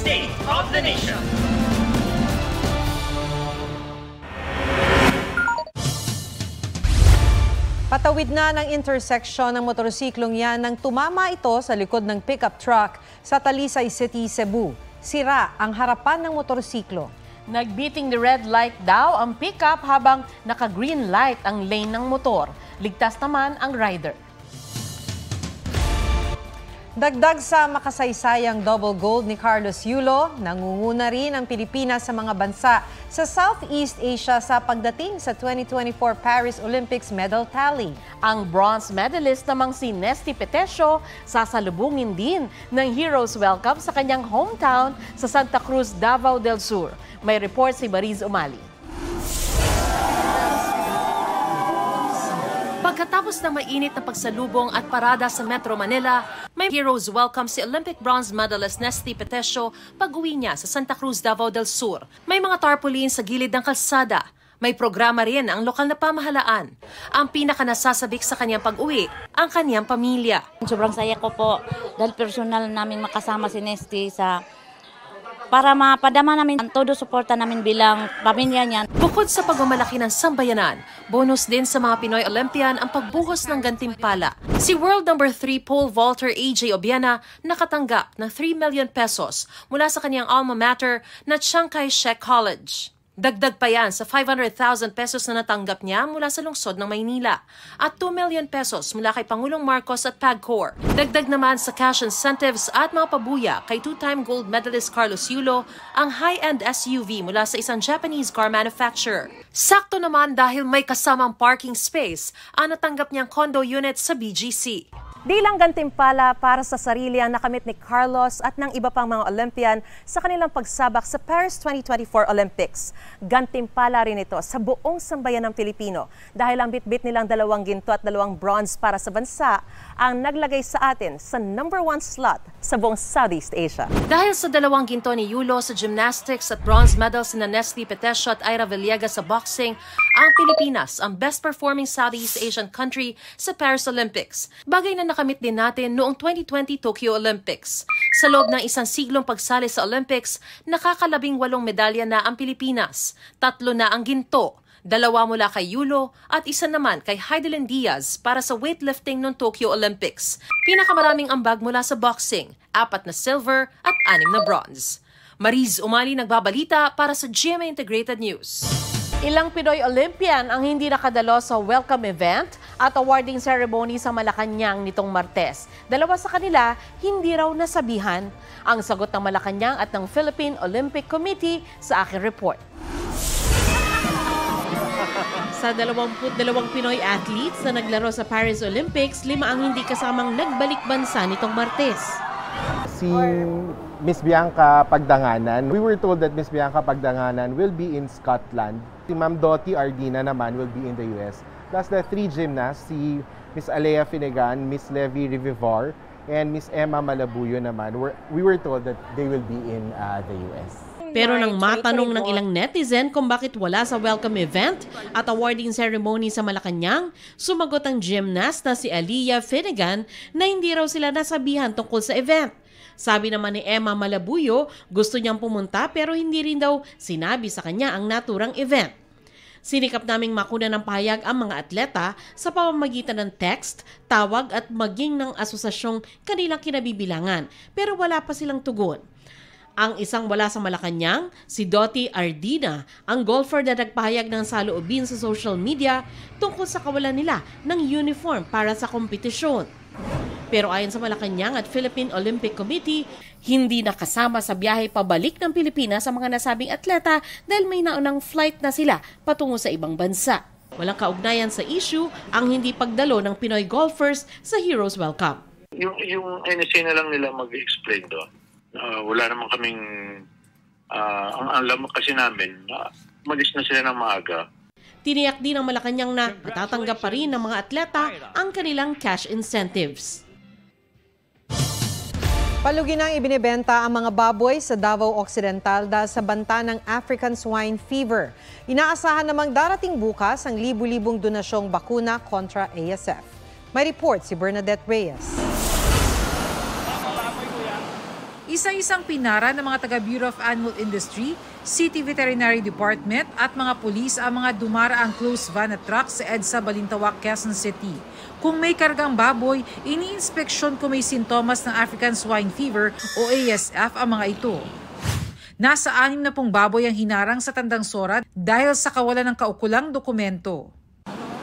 State of the Nation. Patawid na ng intersection ng motorsiklong yan nang tumama ito sa likod ng pickup truck sa Talisay City, Cebu. Sira ang harapan ng motorsiklo. Nagbeating the red light daw ang pickup habang naka-green light ang lane ng motor. Ligtas naman ang rider. Dagdag sa makasaysayang double gold ni Carlos Yulo, nangunguna rin ang Pilipinas sa mga bansa sa Southeast Asia sa pagdating sa 2024 Paris Olympics medal tally. Ang bronze medalist namang si Nesty Petesio sasalubungin din ng Heroes Welcome sa kanyang hometown sa Santa Cruz, Davao del Sur. May report si Mariz Umali. Pagkatapos ng mainit na pagsalubong at parada sa Metro Manila, may Heroes Welcome si Olympic bronze medalist Nesty Petesio pag-uwi niya sa Santa Cruz, Davao del Sur. May mga tarpaulin sa gilid ng kalsada. May programa rin ang lokal na pamahalaan. Ang pinakanasasabik sa kanyang pag-uwi, ang kanyang pamilya. Sobrang saya ko po dahil personal namin makasama si Nesty para mapadama namin ang todo suporta namin bilang pamilya niya. Bukod sa pagmamalaki ng sambayanan, bonus din sa mga Pinoy Olympian ang pagbuhos ng gantimpala. Si world number 3 pole vaulter AJ Obiena nakatanggap ng 3 million pesos mula sa kanyang alma mater na Chiang Kai-shek College. Dagdag pa yan sa 500,000 pesos na natanggap niya mula sa lungsod ng Maynila at 2 million pesos mula kay Pangulong Marcos at PAGCOR. Dagdag naman sa cash incentives at mga pabuya kay two-time gold medalist Carlos Yulo ang high-end SUV mula sa isang Japanese car manufacturer. Sakto naman dahil may kasamang parking space ang natanggap niyang condo unit sa BGC. Di lang gantimpala para sa sarili ang nakamit ni Carlos at ng iba pang mga Olympian sa kanilang pagsabak sa Paris 2024 Olympics. Gantimpala rin ito sa buong sambayan ng Pilipino dahil ang bitbit nilang 2 ginto at 2 bronze para sa bansa ang naglagay sa atin sa number 1 slot sa buong Southeast Asia. Dahil sa 2 ginto ni Yulo sa gymnastics at bronze medals ni Nesty Petesio at Ira Villegas sa boxing, ang Pilipinas ang best performing Southeast Asian country sa Paris Olympics. Bagay na nakamit din natin noong 2020 Tokyo Olympics. Sa loob ng isang siglong pagsali sa Olympics, nakakalabing 8 medalya na ang Pilipinas. 3 na ang ginto, 2 mula kay Yulo at 1 naman kay Heidelin Diaz para sa weightlifting noong Tokyo Olympics. Pinakamaraming ambag mula sa boxing, 4 na silver at 6 na bronze. Mariz Umali nagbabalita para sa GMA Integrated News. Ilang Pinoy Olympian ang hindi nakadalo sa welcome event at awarding ceremony sa Malacanang nitong Martes. 2 sa kanila hindi raw nasabihan. Ang sagot ng Malacanang at ng Philippine Olympic Committee sa aking report. Sa 22 Pinoy athletes na naglaro sa Paris Olympics, 5 ang hindi kasamang nagbalik bansa nitong Martes. Si Miss Bianca Pagdanganan, we were told that Miss Bianca Pagdanganan will be in Scotland. Si Ma'am Dottie Ardina naman will be in the US. Plus the 3 gymnasts, si Miss Alea Finegan, Miss Levy Rivivor, and Miss Emma Malabuyo naman, we were told that they will be in the US. Pero nang matanong ng ilang netizen kung bakit wala sa welcome event at awarding ceremony sa Malacanang, sumagot ang gymnast na si Alea Finegan na hindi raw sila nasabihan tungkol sa event. Sabi naman ni Emma Malabuyo, gusto niyang pumunta pero hindi rin daw sinabi sa kanya ang naturang event. Sinikap naming makuna ng pahayag ang mga atleta sa pamamagitan ng text, tawag at maging ng asosasyong kanilang kinabibilangan pero wala pa silang tugon. Ang isang wala sa Malacanang, si Dottie Ardina, ang golfer na nagpahayag ng saloobin sa social media tungkol sa kawalan nila ng uniform para sa kompetisyon. Pero ayon sa Malacanang at Philippine Olympic Committee, hindi nakasama sa biyahe pabalik ng Pilipinas ang mga nasabing atleta dahil may naunang flight na sila patungo sa ibang bansa. Walang kaugnayan sa issue ang hindi pagdalo ng Pinoy golfers sa Heroes Welcome. Yung NSA na lang nila mag-explain doon. Wala naman kaming, ang alam kasi namin, malis na sila ng maaga. Tiniyak din ng Malacanang na matatanggap pa rin ng mga atleta ang kanilang cash incentives. Paluginang ibinibenta ang mga baboy sa Davao Occidental dahil sa banta ng African Swine Fever. Inaasahan namang darating bukas ang libu-libong donasyong bakuna kontra ASF. May report si Bernadette Reyes. Isa-isang pinara ng mga taga-Bureau of Animal Industry, City Veterinary Department at mga pulis ang mga dumaraang closed van at truck sa EDSA Balintawak, Quezon City. Kung may kargang baboy, ini-inspeksyon kung may sintomas ng African Swine Fever o ASF ang mga ito. Nasa 60 baboy ang hinarang sa Tandang Sora dahil sa kawalan ng kaukulang dokumento.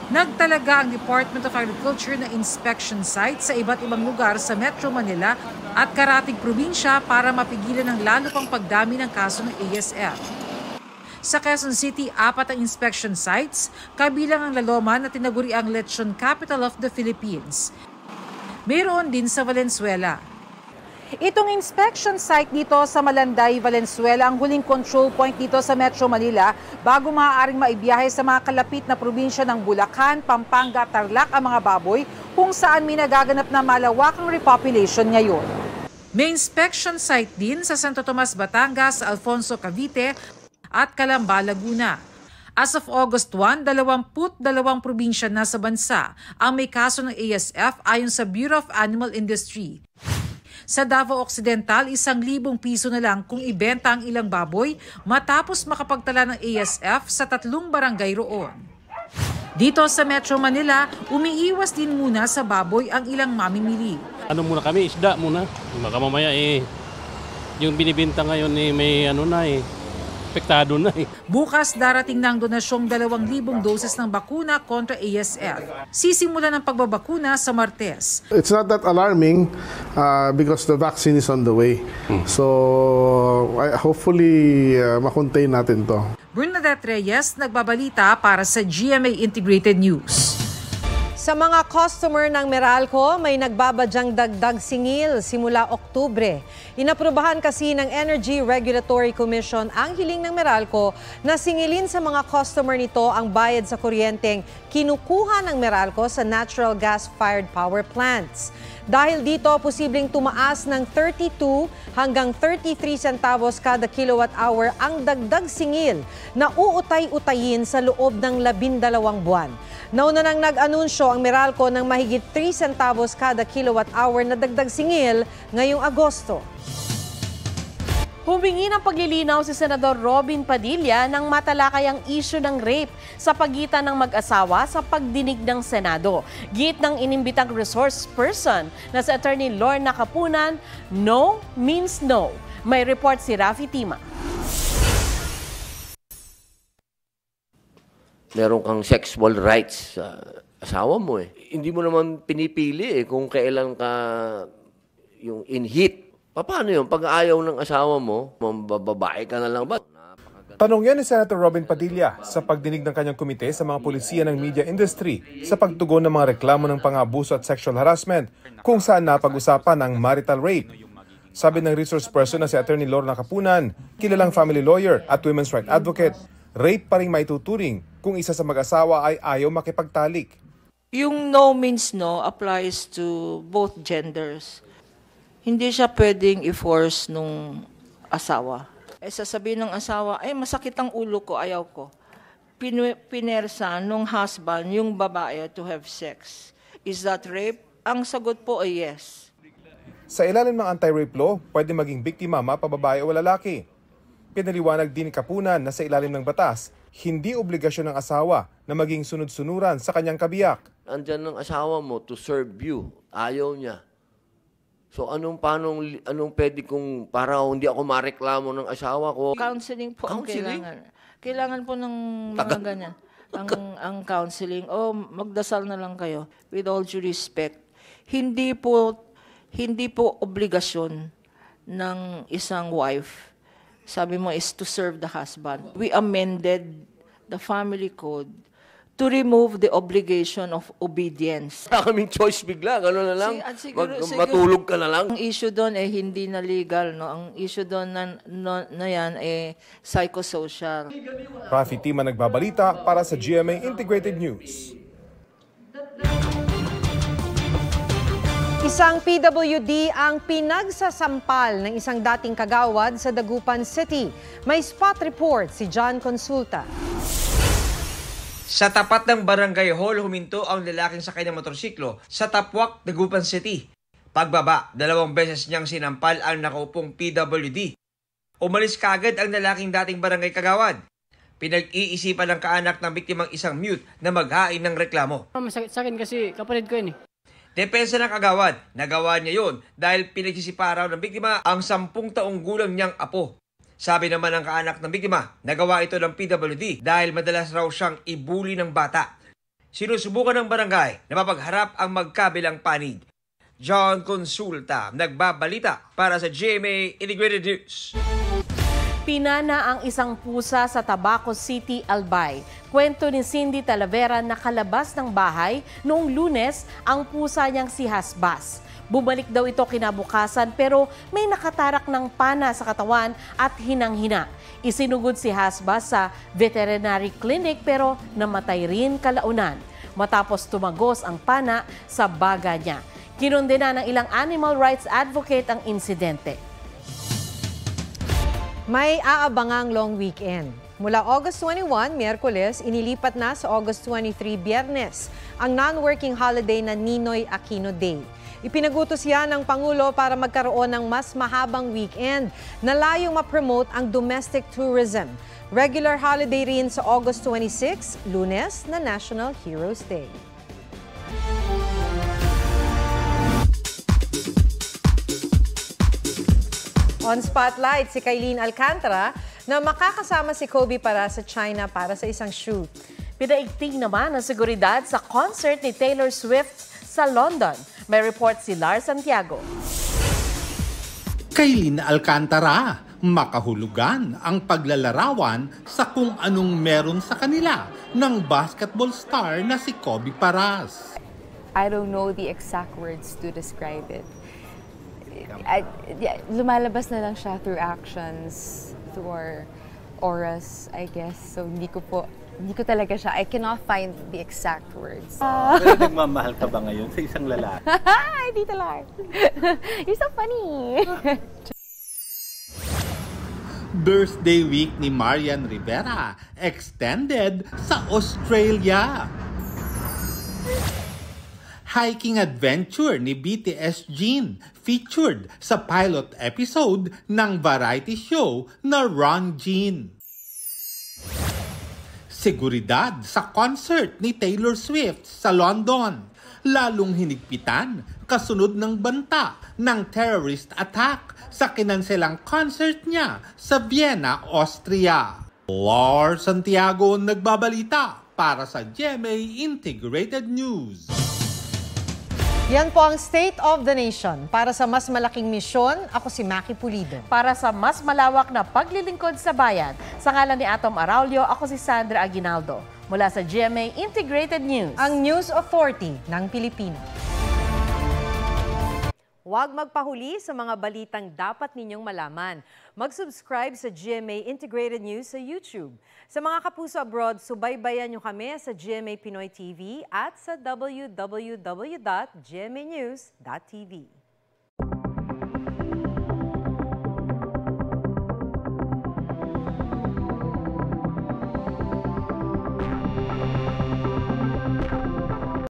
Nagtalaga ang Department of Agriculture na inspection site sa iba't ibang lugar sa Metro Manila at karatig probinsya para mapigilan ang lalo pang pagdami ng kaso ng ASF. Sa Quezon City, 4 ang inspection sites, kabilang ang Laloman na tinaguri ang Lechon Capital of the Philippines. Mayroon din sa Valenzuela. Itong inspection site dito sa Malanday, Valenzuela, ang huling control point dito sa Metro Manila bago maaaring maibiyahe sa mga kalapit na probinsya ng Bulacan, Pampanga, Tarlac ang mga baboy kung saan may nagaganap na malawakang repopulation ngayon. May inspection site din sa Santo Tomas, Batangas, Alfonso, Cavite at Calamba, Laguna. As of August 1, 22 probinsya na sa bansa ang may kaso ng ASF ayon sa Bureau of Animal Industry. Sa Davao Occidental, 1,000 piso na lang kung ibenta ang ilang baboy matapos makapagtala ng ASF sa 3 barangay roon. Dito sa Metro Manila, umiiwas din muna sa baboy ang ilang mamimili. Ano muna kami, isda muna. Baka mamaya yung binibenta ngayon may apektado na Bukas darating na ang donasyong 2,000 doses ng bakuna kontra ASF. Sisimula ng pagbabakuna sa Martes. It's not that alarming because the vaccine is on the way. So hopefully makontain natin to. Bernadette Reyes, nagbabalita para sa GMA Integrated News. Sa mga customer ng Meralco, may nagbabadyang dagdag singil simula Oktubre. Inaprubahan kasi ng Energy Regulatory Commission ang hiling ng Meralco na singilin sa mga customer nito ang bayad sa kuryenteng kinukuha ng Meralco sa natural gas-fired power plants. Dahil dito, posibleng tumaas ng 32 hanggang 33 centavos kada kilowatt hour ang dagdag singil na uutay-utayin sa loob ng 12 buwan. Nauna nang nag-anunsyo ang Meralco ng mahigit 3 centavos kada kilowatt hour na dagdag singil ngayong Agosto. Humingi ng paglilinaw si Senador Robin Padilla ng matalakayang issue ng rape sa pagitan ng mag-asawa sa pagdinig ng Senado. Git ng inimbitang resource person na si Attorney Lorna Capunan, no means no. May report si Rafi Tima. Meron kang sexual rights sa asawa mo Hindi mo naman pinipili kung kailan ka yung in heat. Paano yun? Pag ayaw ng asawa mo, bababae ka na lang ba? Tanong yan ni Senator Robin Padilla sa pagdinig ng kanyang komite sa mga pulisiya ng media industry sa pagtugon ng mga reklamo ng pang-abuso at sexual harassment kung saan napag-usapan ang marital rape. Sabi ng resource person na si Attorney Lorna Capunan, kilalang family lawyer at women's rights advocate, rape pa rin maituturing kung isa sa mag-asawa ay ayaw makipagtalik. Yung no means no applies to both genders. Hindi siya pwedeng i-force nung asawa. Sasabihin ng asawa, masakit ang ulo ko, ayaw ko. Pinersa nung husband, yung babae to have sex. Is that rape? Ang sagot po ay yes. Sa ilalim ng anti-rape law, pwede maging biktima mapababae o lalaki. Pinaliwanag din ni Capunan na sa ilalim ng batas, hindi obligasyon ng asawa na maging sunod-sunuran sa kanyang kabiyak. Andyan ng asawa mo to serve you. Ayaw niya. So anong pwede kung para hindi ako mareklamo ng asawa ko? Counseling po ang kailangan. Kailangan po ng mga ganyan. Ang counseling, magdasal na lang kayo. With all due respect, hindi po obligasyon ng isang wife. Sabi mo is to serve the husband. We amended the family code to remove the obligation of obedience. Kaming choice bigla, gano'n na lang. Matulog ka na lang. Ang issue doon hindi na legal, no? Ang issue doon na yan psychosocial. Rafi Tima nagbabalita para sa GMA Integrated News. Isang PWD ang pinagsasampal ng isang dating kagawad sa Dagupan City. May spot report si John Consulta. Sa tapat ng barangay hall, huminto ang lalaking sakay ng motorsiklo sa Tapwak, Dagupan City. Pagbaba, 2 beses niyang sinampal ang nakaupong PWD. Umalis kagad ang lalaking dating barangay kagawad. Pinag-iisipan ng kaanak ng biktimang isang mute na maghain ng reklamo. Masakit sa akin kasi kapatid ko yun eh. Depensa ng kagawad, nagawa niya yun dahil pinagsisiparaw ng biktima ang 10 taong gulang niyang apo. Sabi naman ng kaanak ng biktima, nagawa ito ng PWD dahil madalas raw siyang ibuli ng bata. Sinusubukan ng barangay na mapagharap ang magkabilang panig. John Consulta, nagbabalita para sa GMA Integrated News. Pinana ang isang pusa sa Tabaco City, Albay. Kwento ni Cindy Talavera na kalabas ng bahay noong Lunes ang pusa niyang si Hasbas. Bumalik daw ito kinabukasan pero may nakatarak ng pana sa katawan at hinang-hina. Isinugod si Hasbas sa veterinary clinic pero namatay rin kalaunan matapos tumagos ang pana sa baga niya. Kinundena ng ilang animal rights advocate ang insidente. May aabangang long weekend. Mula August 21, Miyerkules, inilipat na sa August 23, Biyernes, ang non-working holiday na Ninoy Aquino Day. Ipinagutos yan ng Pangulo para magkaroon ng mas mahabang weekend na layong ma-promote ang domestic tourism. Regular holiday rin sa August 26, Lunes, na National Heroes Day. On Spotlight, si Kailin Alcantara na makakasama si Kobe para sa China para sa isang shoot. Pinaigting naman ang seguridad sa concert ni Taylor Swift sa London. May report si Lars Santiago. Kailin Alcantara, makahulugan ang paglalarawan sa kung anong meron sa kanila ng basketball star na si Kobe Paras. I don't know the exact words to describe it. Lumalabas na lang siya through actions, through our auras, I guess. So hindi ko talaga siya, I cannot find the exact words. Pero nagmamahal ka ba ngayon sa isang lalaki? Hindi talaga. You're so funny. Birthday week ni Marian Rivera extended sa Australia. Hiking adventure ni BTS Jin featured sa pilot episode ng variety show na Ron Jean. Seguridad sa concert ni Taylor Swift sa London, lalong hinigpitan kasunod ng banta ng terrorist attack sa kinanselang concert niya sa Vienna, Austria. Lars Santiago nagbabalita para sa GMA Integrated News. Yan po ang State of the Nation. Para sa mas malaking misyon, ako si Maki Pulido. Para sa mas malawak na paglilingkod sa bayan, sa ngalan ni Atom Araulio, ako si Sandra Aguinaldo. Mula sa GMA Integrated News. Ang News Authority ng Pilipino. Huwag magpahuli sa mga balitang dapat ninyong malaman. Mag-subscribe sa GMA Integrated News sa YouTube. Sa mga kapuso abroad, subaybayan nyo kami sa GMA Pinoy TV at sa www.gmanews.tv.